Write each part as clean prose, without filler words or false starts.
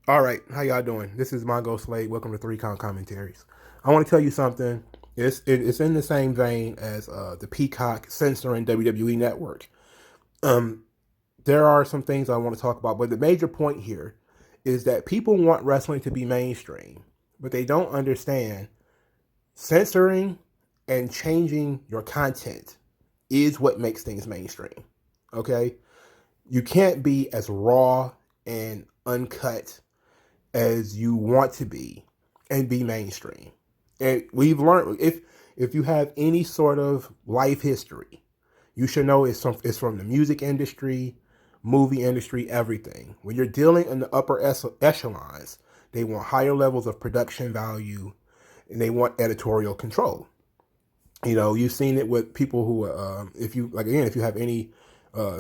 All right, how y'all doing? This is Mongo Slade. Welcome to Three Count Commentaries. I want to tell you something. It's in the same vein as the Peacock censoring WWE Network. Um, there are some things I want to talk about, but the major point here is that people want wrestling to be mainstream, but they don't understand censoring and changing your content is what makes things mainstream. Okay, you can't be as raw and uncut as you want to be and be mainstream. And we've learned if you have any sort of life history, you should know it's from the music industry, movie industry, everything. When you're dealing in the upper echelons, they want higher levels of production value and they want editorial control. You know, you've seen it with people who, if you have any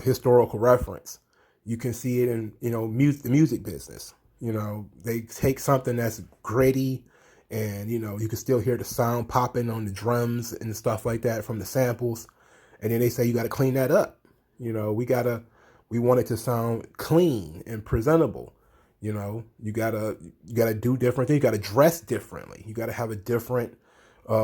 historical reference, you can see it in the music business. You know, they take something that's gritty, and you can still hear the sound popping on the drums and stuff like that from the samples, and then they say you got to clean that up. We want it to sound clean and presentable. You gotta do different things. You gotta dress differently. You gotta have a different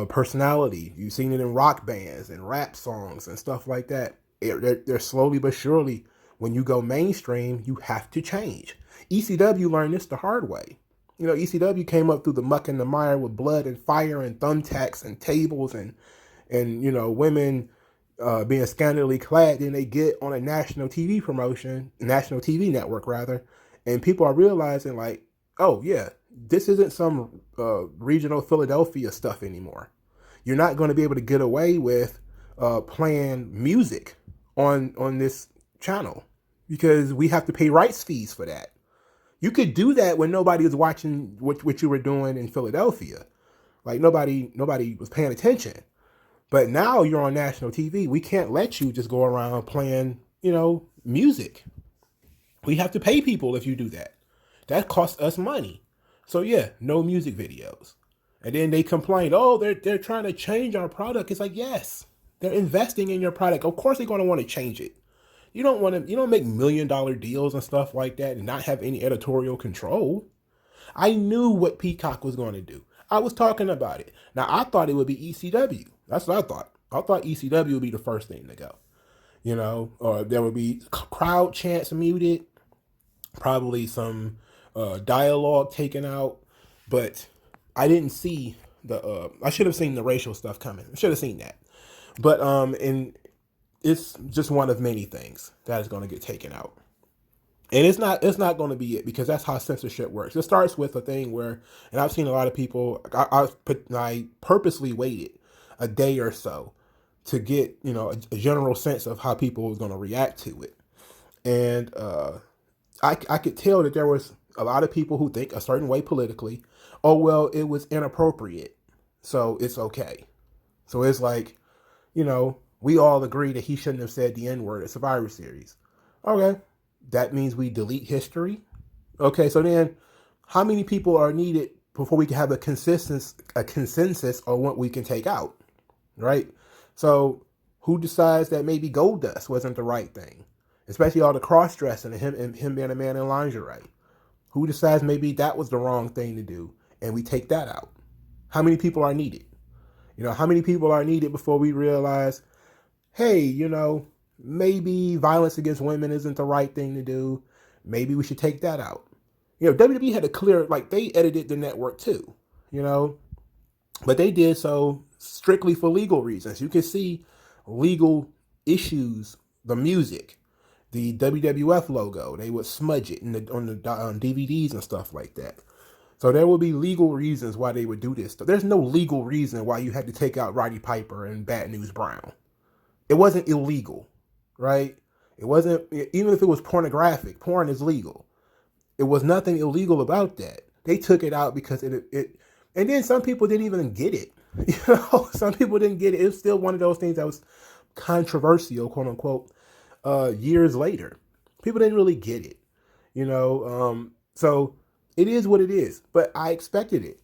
personality. You've seen it in rock bands and rap songs and stuff like that. They're slowly but surely, when you go mainstream, you have to change. ECW learned this the hard way. ECW came up through the muck and the mire with blood and fire and thumbtacks and tables and women being scantily clad. Then they get on a national TV promotion, national TV network rather, and people are realizing like, oh yeah, this isn't some regional Philadelphia stuff anymore. You're not going to be able to get away with playing music on this channel because we have to pay rights fees for that. You could do that when nobody was watching what you were doing in Philadelphia. Like nobody was paying attention. But now you're on national TV. We can't let you just go around playing, music. We have to pay people if you do that. That costs us money. So yeah, no music videos. And then they complain, oh, they're trying to change our product. It's like, yes, they're investing in your product. Of course they're going to want to change it. You don't make $1 million deals and stuff like that and not have any editorial control. I knew what Peacock was going to do. I was talking about it. Now I thought it would be ECW. That's what I thought. I thought ECW would be the first thing to go. Or there would be crowd chants muted, probably some dialogue taken out, but I didn't see I should have seen the racial stuff coming. I should have seen that. But and it's just one of many things that is going to get taken out. And it's not going to be it, because that's how censorship works. It starts with a thing where, and I've seen a lot of people, I purposely waited a day or so to get, a general sense of how people was going to react to it. And I could tell that there was a lot of people who think a certain way politically. Oh, well, it was inappropriate, so it's okay. So it's like, we all agree that he shouldn't have said the N-word at Survivor Series. Okay, that means we delete history. Okay, so then how many people are needed before we can have a consensus on what we can take out, right? So who decides that maybe Goldust wasn't the right thing? Especially all the cross-dressing and him being a man in lingerie. Who decides maybe that was the wrong thing to do and we take that out? How many people are needed? How many people are needed before we realize, hey, maybe violence against women isn't the right thing to do. Maybe we should take that out. WWE had a clear, like, they edited the network too, but they did so strictly for legal reasons. You can see legal issues, the music, the WWF logo, they would smudge it on the DVDs and stuff like that. So there would be legal reasons why they would do this. There's no legal reason why you had to take out Roddy Piper and Bad News Brown. It wasn't illegal, right? It wasn't, even if it was pornographic, porn is legal. It was nothing illegal about that. They took it out because it and then some people didn't even get it. Some people didn't get it. It was still one of those things that was controversial, quote unquote, years later. People didn't really get it, so it is what it is, but I expected it.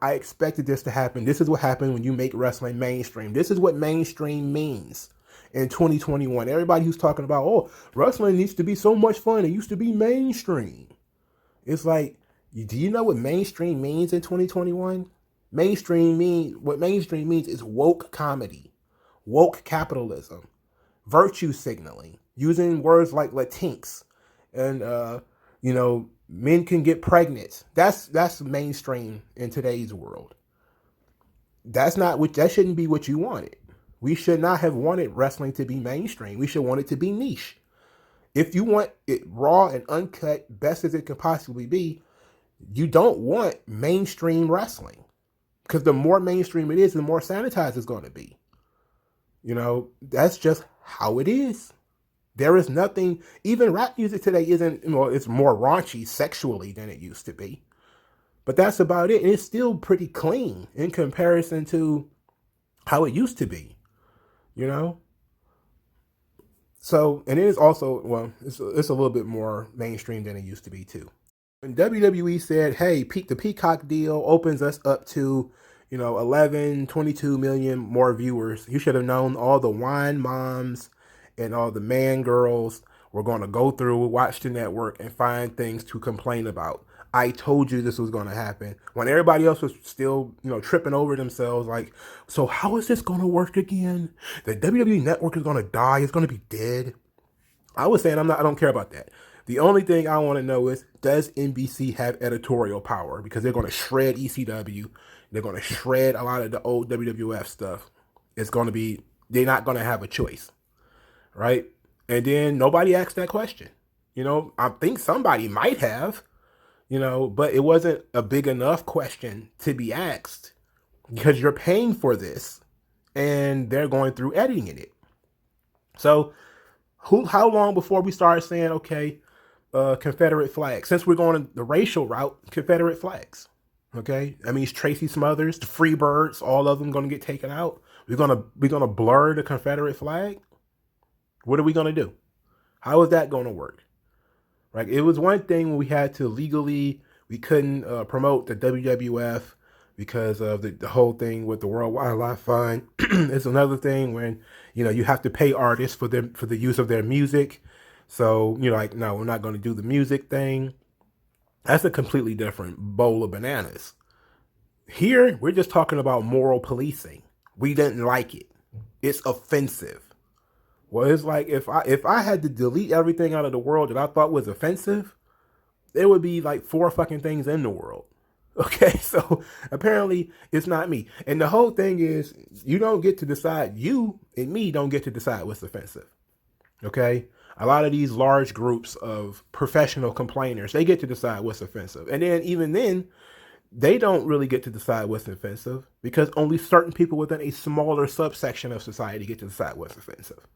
I expected this to happen. This is what happens when you make wrestling mainstream. This is what mainstream means in 2021. Everybody who's talking about, oh, wrestling needs to be so much fun. It used to be mainstream. It's like, Do you know what mainstream means in 2021? What mainstream means is woke comedy, woke capitalism, virtue signaling, using words like Latinx, and men can get pregnant. That's mainstream in today's world. That shouldn't be what you wanted. We should not have wanted wrestling to be mainstream. We should want it to be niche. If you want it raw and uncut, best as it can possibly be, you don't want mainstream wrestling. Because the more mainstream it is, the more sanitized it's going to be. That's just how it is. There is nothing, even rap music today isn't, it's more raunchy sexually than it used to be. But that's about it. And it's still pretty clean in comparison to how it used to be, So, and it is also, it's a little bit more mainstream than it used to be too. And WWE said, hey, the Peacock deal opens us up to, 11, 22 million more viewers. You should have known all the wine moms and all the man girls were going to go through, watch the network, and find things to complain about. I told you this was going to happen. When everybody else was still, tripping over themselves, like, so how is this going to work again? The WWE network is going to die. It's going to be dead. I was saying I don't care about that. The only thing I want to know is, does NBC have editorial power? Because they're going to shred ECW. They're going to shred a lot of the old WWF stuff. They're not going to have a choice. Right? And then nobody asked that question. I think somebody might have, but it wasn't a big enough question to be asked because you're paying for this and they're going through editing it. So how long before we start saying, okay, Confederate flags? Since we're going the racial route, Confederate flags. Okay, that means Tracy Smothers, the Freebirds, all of them going to get taken out. We're gonna blur the Confederate flag. What are we gonna do? How is that going to work? Right? It was one thing when we had to we couldn't promote the WWF because of the whole thing with the World Wildlife Fund. It's another thing when you have to pay artists for the use of their music. So no, we're not going to do the music thing. That's a completely different bowl of bananas. Here, we're just talking about moral policing. We didn't like it. It's offensive. Well, it's like if I had to delete everything out of the world that I thought was offensive, there would be like 4 fucking things in the world. Okay, so apparently it's not me. And the whole thing is, you don't get to decide, you and me don't get to decide what's offensive. Okay? A lot of these large groups of professional complainers, they get to decide what's offensive. And then even then, they don't really get to decide what's offensive because only certain people within a smaller subsection of society get to decide what's offensive.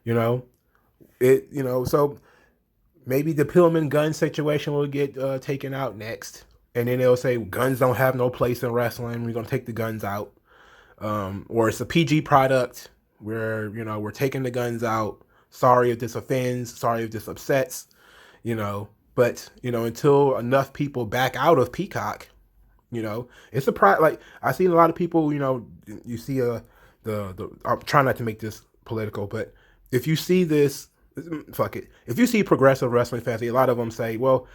So maybe the Pillman gun situation will get taken out next. And then they'll say guns don't have no place in wrestling. We're going to take the guns out. Or it's a PG product where, we're taking the guns out. Sorry if this offends. Sorry if this upsets. But, until enough people back out of Peacock, it's a like I've seen a lot of people, you see I'm trying not to make this political, but if you see this, fuck it. If you see progressive wrestling fans, a lot of them say, well,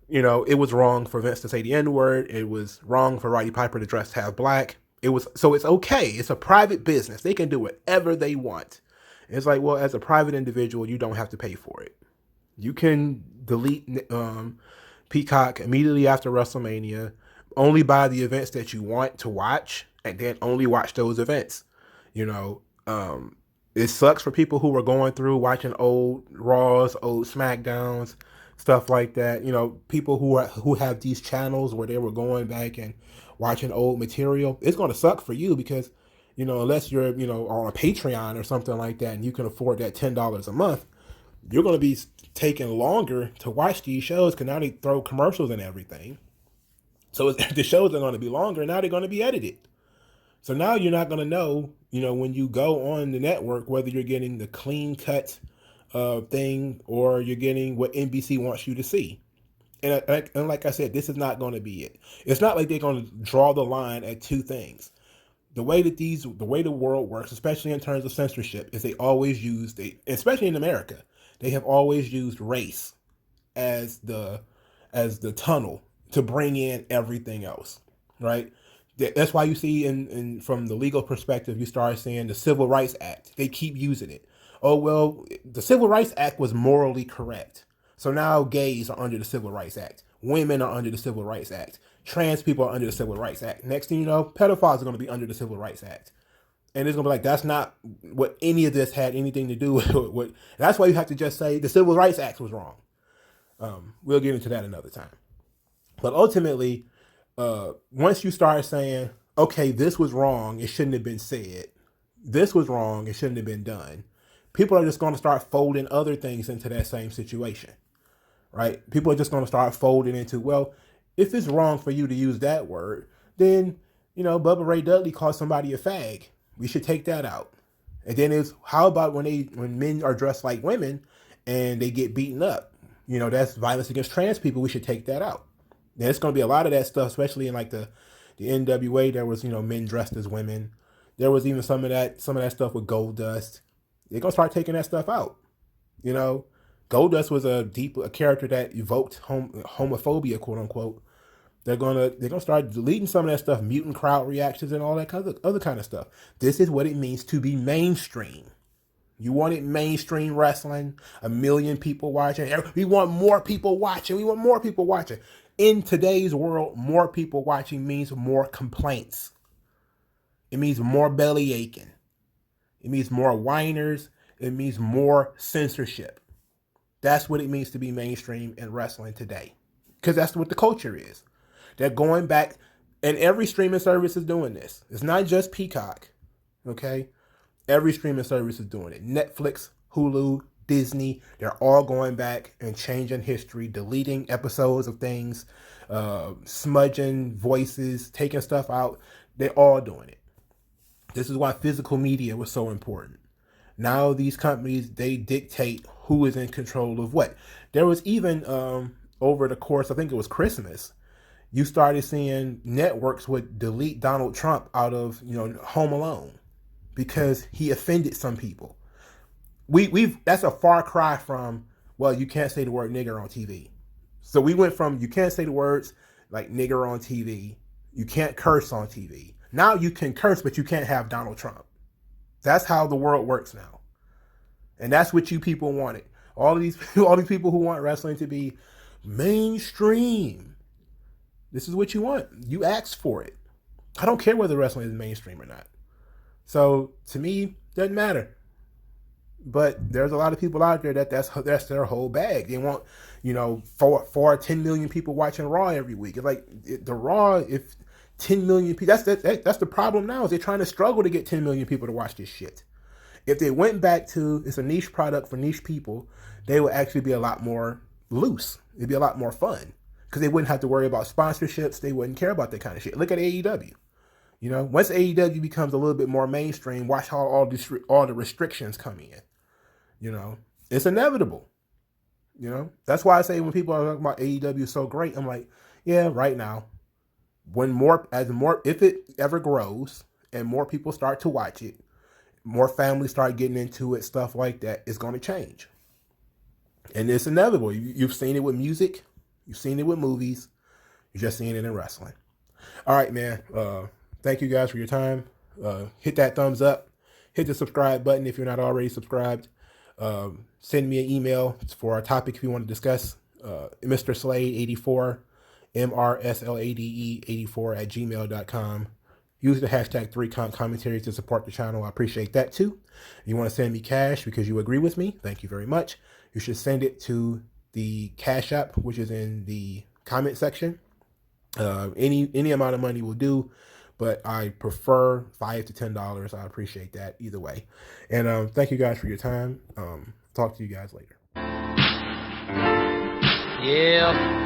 it was wrong for Vince to say the N-word. It was wrong for Roddy Piper to dress half black. So it's okay. It's a private business. They can do whatever they want. It's like, well, as a private individual, you don't have to pay for it. You can delete Peacock immediately after WrestleMania, only buy the events that you want to watch, and then only watch those events. It sucks for people who were going through watching old Raws, old SmackDowns, stuff like that. People who have these channels where they were going back and watching old material. It's going to suck for you because, unless you're, on a Patreon or something like that and you can afford that $10 a month, you're going to be taking longer to watch these shows because now they throw commercials and everything. So the shows are going to be longer. Now they're going to be edited. So now you're not going to know, when you go on the network, whether you're getting the clean cut thing or you're getting what NBC wants you to see. And like I said, this is not going to be it. It's not like they're going to draw the line at 2 things. The way the world works, especially in terms of censorship, is they always use, especially in America, they have always used race as the tunnel. to bring in everything else, right? That's why you see from the legal perspective, you start seeing the Civil Rights Act. They keep using it. Oh, well, the Civil Rights Act was morally correct. So now gays are under the Civil Rights Act. Women are under the Civil Rights Act. Trans people are under the Civil Rights Act. Next thing you know, pedophiles are going to be under the Civil Rights Act. And it's going to be like, that's not what any of this had anything to do with. That's why you have to just say the Civil Rights Act was wrong. We'll get into that another time. But ultimately, once you start saying, okay, this was wrong, it shouldn't have been said. This was wrong, it shouldn't have been done. People are just going to start folding other things into that same situation, right? People are just going to start folding into, well, if it's wrong for you to use that word, then, Bubba Ray Dudley called somebody a fag. We should take that out. And then it's, how about when men are dressed like women and they get beaten up? That's violence against trans people. We should take that out. There's going to be a lot of that stuff, especially in like the NWA. There was, men dressed as women. There was even some of that stuff with Gold Dust. They're going to start taking that stuff out. Gold Dust was a character that evoked homophobia, quote unquote. They're gonna start deleting some of that stuff, mutant crowd reactions and all that kind of other kind of stuff. This is what it means to be mainstream. You wanted mainstream wrestling, 1 million people watching. We want more people watching. We want more people watching. In today's world, more people watching means more complaints. It means more belly aching. It means more whiners. It means more censorship. That's what it means to be mainstream in wrestling today. Because that's what the culture is. They're going back, and every streaming service is doing this. It's not just Peacock, okay? Every streaming service is doing it. Netflix, Hulu, Disney, they're all going back and changing history, deleting episodes of things, smudging voices, taking stuff out. They're all doing it. This is why physical media was so important. Now these companies, they dictate who is in control of what. There was even, over the course, I think it was Christmas, you started seeing networks would delete Donald Trump out of, Home Alone because he offended some people. That's a far cry from, well, you can't say the word nigger on TV. So we went from, you can't say the words like nigger on TV. You can't curse on TV. Now you can curse, but you can't have Donald Trump. That's how the world works now. And that's what you people wanted. All these people who want wrestling to be mainstream. This is what you want. You asked for it. I don't care whether wrestling is mainstream or not. So to me, doesn't matter. But there's a lot of people out there that's their whole bag. They want, 10 million people watching Raw every week. It's like the Raw, if 10 million people, that's the problem now, is they're trying to struggle to get 10 million people to watch this shit. If they went back to, it's a niche product for niche people, they would actually be a lot more loose. It'd be a lot more fun. Because they wouldn't have to worry about sponsorships. They wouldn't care about that kind of shit. Look at AEW. Once AEW becomes a little bit more mainstream, watch how all the restrictions come in. It's inevitable. That's why I say when people are talking about AEW is so great, I'm like, yeah, right now. If it ever grows and more people start to watch it, more families start getting into it, stuff like that, it's going to change. And it's inevitable. You've seen it with music. You've seen it with movies. You're just seeing it in wrestling. All right, man. Thank you guys for your time. Hit that thumbs up. Hit the subscribe button if you're not already subscribed. Send me an email for a topic if you want to discuss. Mr. Slade 84, MRSLADE 84 at gmail.com. Use the hashtag 3commentaries to support the channel. I appreciate that too. If you want to send me cash because you agree with me, thank you very much. You should send it to the Cash App, which is in the comment section. Any amount of money will do, but I prefer $5 to $10. I appreciate that either way. And thank you guys for your time. Talk to you guys later. Yeah.